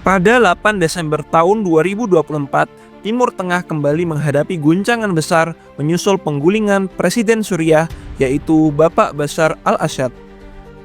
Pada 8 Desember tahun 2024, Timur Tengah kembali menghadapi guncangan besar menyusul penggulingan Presiden Suriah yaitu Bapak Bashar al-Assad.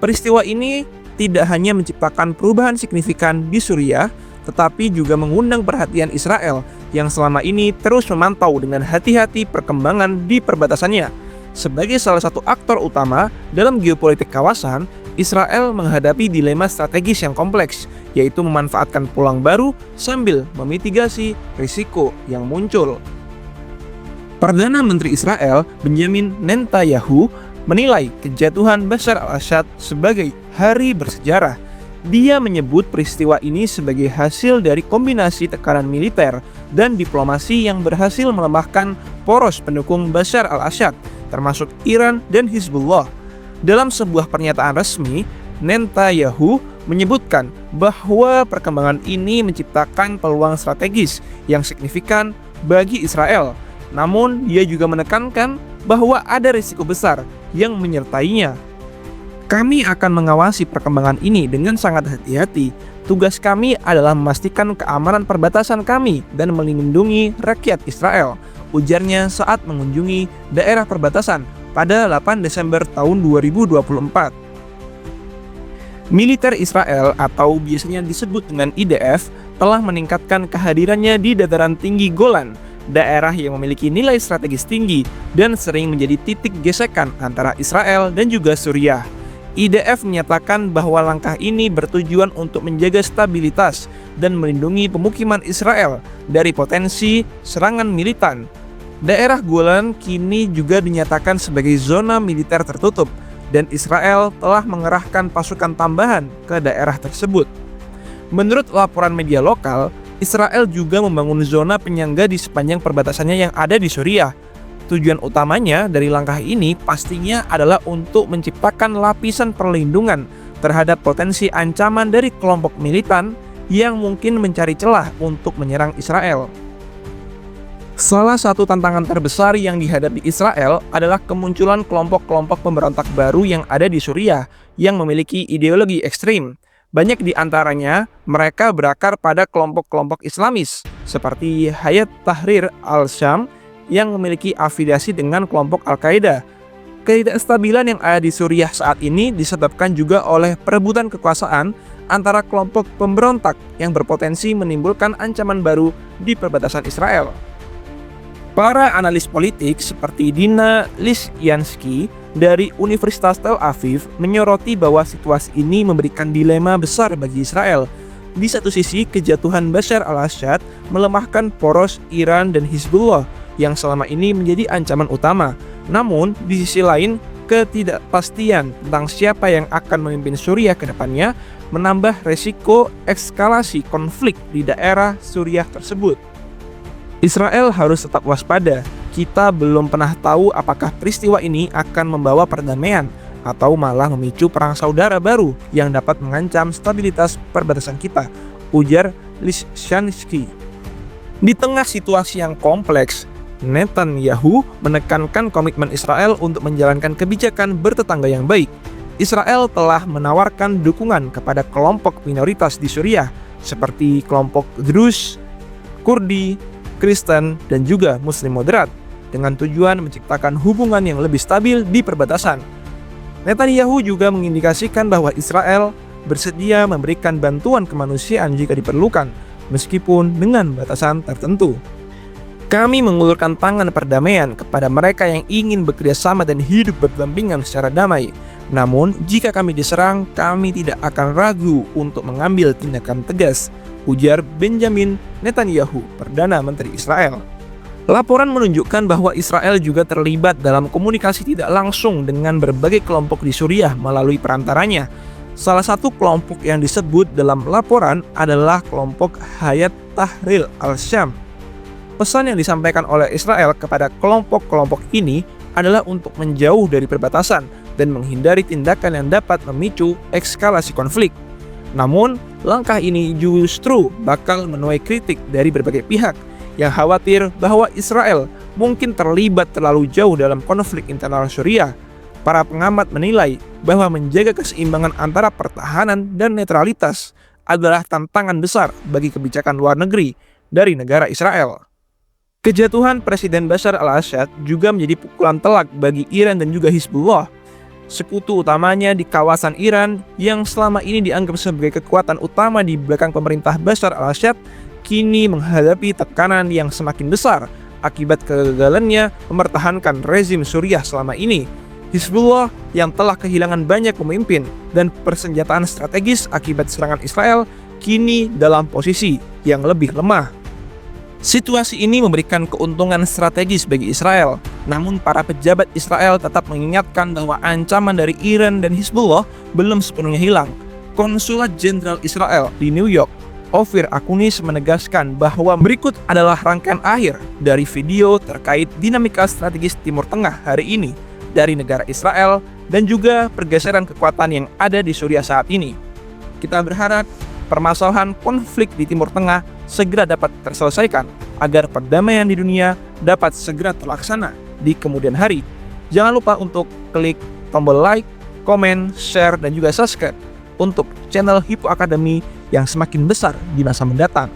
Peristiwa ini tidak hanya menciptakan perubahan signifikan di Suriah, tetapi juga mengundang perhatian Israel yang selama ini terus memantau dengan hati-hati perkembangan di perbatasannya. Sebagai salah satu aktor utama dalam geopolitik kawasan, Israel menghadapi dilema strategis yang kompleks, yaitu memanfaatkan peluang baru sambil memitigasi risiko yang muncul. Perdana Menteri Israel, Benjamin Netanyahu, menilai kejatuhan Bashar al-Assad sebagai hari bersejarah. Dia menyebut peristiwa ini sebagai hasil dari kombinasi tekanan militer dan diplomasi yang berhasil melemahkan poros pendukung Bashar al-Assad, termasuk Iran dan Hizbullah. Dalam sebuah pernyataan resmi, Netanyahu menyebutkan bahwa perkembangan ini menciptakan peluang strategis yang signifikan bagi Israel. Namun, dia juga menekankan bahwa ada risiko besar yang menyertainya. Kami akan mengawasi perkembangan ini dengan sangat hati-hati. Tugas kami adalah memastikan keamanan perbatasan kami dan melindungi rakyat Israel, ujarnya saat mengunjungi daerah perbatasan pada 8 Desember tahun 2024. Militer Israel atau biasanya disebut dengan IDF telah meningkatkan kehadirannya di dataran tinggi Golan, daerah yang memiliki nilai strategis tinggi dan sering menjadi titik gesekan antara Israel dan juga Suriah. IDF menyatakan bahwa langkah ini bertujuan untuk menjaga stabilitas dan melindungi pemukiman Israel dari potensi serangan militan. Daerah Golan kini juga dinyatakan sebagai zona militer tertutup dan Israel telah mengerahkan pasukan tambahan ke daerah tersebut. Menurut laporan media lokal, Israel juga membangun zona penyangga di sepanjang perbatasannya yang ada di Suriah. Tujuan utamanya dari langkah ini pastinya adalah untuk menciptakan lapisan perlindungan terhadap potensi ancaman dari kelompok militan yang mungkin mencari celah untuk menyerang Israel. Salah satu tantangan terbesar yang dihadapi Israel adalah kemunculan kelompok-kelompok pemberontak baru yang ada di Suriah yang memiliki ideologi ekstrim. Banyak di antaranya mereka berakar pada kelompok-kelompok Islamis seperti Hayat Tahrir al-Syam yang memiliki afiliasi dengan kelompok Al-Qaeda. Ketidakstabilan yang ada di Suriah saat ini disebabkan juga oleh perebutan kekuasaan antara kelompok pemberontak yang berpotensi menimbulkan ancaman baru di perbatasan Israel. Para analis politik seperti Dina Lisyansky dari Universitas Tel Aviv menyoroti bahwa situasi ini memberikan dilema besar bagi Israel. Di satu sisi, kejatuhan Bashar al-Assad melemahkan poros Iran dan Hizbullah yang selama ini menjadi ancaman utama. Namun, di sisi lain, ketidakpastian tentang siapa yang akan memimpin Suriah ke depannya menambah resiko eskalasi konflik di daerah Suriah tersebut. Israel harus tetap waspada. Kita belum pernah tahu apakah peristiwa ini akan membawa perdamaian atau malah memicu perang saudara baru yang dapat mengancam stabilitas perbatasan kita, ujar Lisyansky. Di tengah situasi yang kompleks, Netanyahu menekankan komitmen Israel untuk menjalankan kebijakan bertetangga yang baik. Israel telah menawarkan dukungan kepada kelompok minoritas di Suriah seperti kelompok Druze, Kurdi, Kristen, dan juga Muslim moderat dengan tujuan menciptakan hubungan yang lebih stabil di perbatasan. Netanyahu juga mengindikasikan bahwa Israel bersedia memberikan bantuan kemanusiaan jika diperlukan, meskipun dengan batasan tertentu. Kami mengulurkan tangan perdamaian kepada mereka yang ingin bekerjasama dan hidup berdampingan secara damai. Namun, jika kami diserang, kami tidak akan ragu untuk mengambil tindakan tegas, ujar Benjamin Netanyahu, Perdana Menteri Israel. Laporan menunjukkan bahwa Israel juga terlibat dalam komunikasi tidak langsung dengan berbagai kelompok di Suriah melalui perantaranya. Salah satu kelompok yang disebut dalam laporan adalah kelompok Hayat Tahrir al-Syam. Pesan yang disampaikan oleh Israel kepada kelompok-kelompok ini adalah untuk menjauh dari perbatasan dan menghindari tindakan yang dapat memicu eskalasi konflik. Namun, langkah ini justru bakal menuai kritik dari berbagai pihak yang khawatir bahwa Israel mungkin terlibat terlalu jauh dalam konflik internal Suriah. Para pengamat menilai bahwa menjaga keseimbangan antara pertahanan dan netralitas adalah tantangan besar bagi kebijakan luar negeri dari negara Israel. Kejatuhan Presiden Bashar al-Assad juga menjadi pukulan telak bagi Iran dan juga Hizbullah, sekutu utamanya di kawasan Iran yang selama ini dianggap sebagai kekuatan utama di belakang pemerintah Bashar al-Assad, kini menghadapi tekanan yang semakin besar akibat kegagalannya mempertahankan rezim Suriah selama ini. Hizbullah yang telah kehilangan banyak pemimpin dan persenjataan strategis akibat serangan Israel, kini dalam posisi yang lebih lemah. Situasi ini memberikan keuntungan strategis bagi Israel, namun para pejabat Israel tetap mengingatkan bahwa ancaman dari Iran dan Hizbullah belum sepenuhnya hilang. Konsulat Jenderal Israel di New York, Ofir Akunis, menegaskan bahwa berikut adalah rangkaian akhir dari video terkait dinamika strategis Timur Tengah hari ini dari negara Israel dan juga pergeseran kekuatan yang ada di Suriah saat ini. Kita berharap permasalahan konflik di Timur Tengah segera dapat terselesaikan agar perdamaian di dunia dapat segera terlaksana di kemudian hari. Jangan lupa untuk klik tombol like, komen, share, dan juga subscribe untuk channel Hippo Academy yang semakin besar di masa mendatang.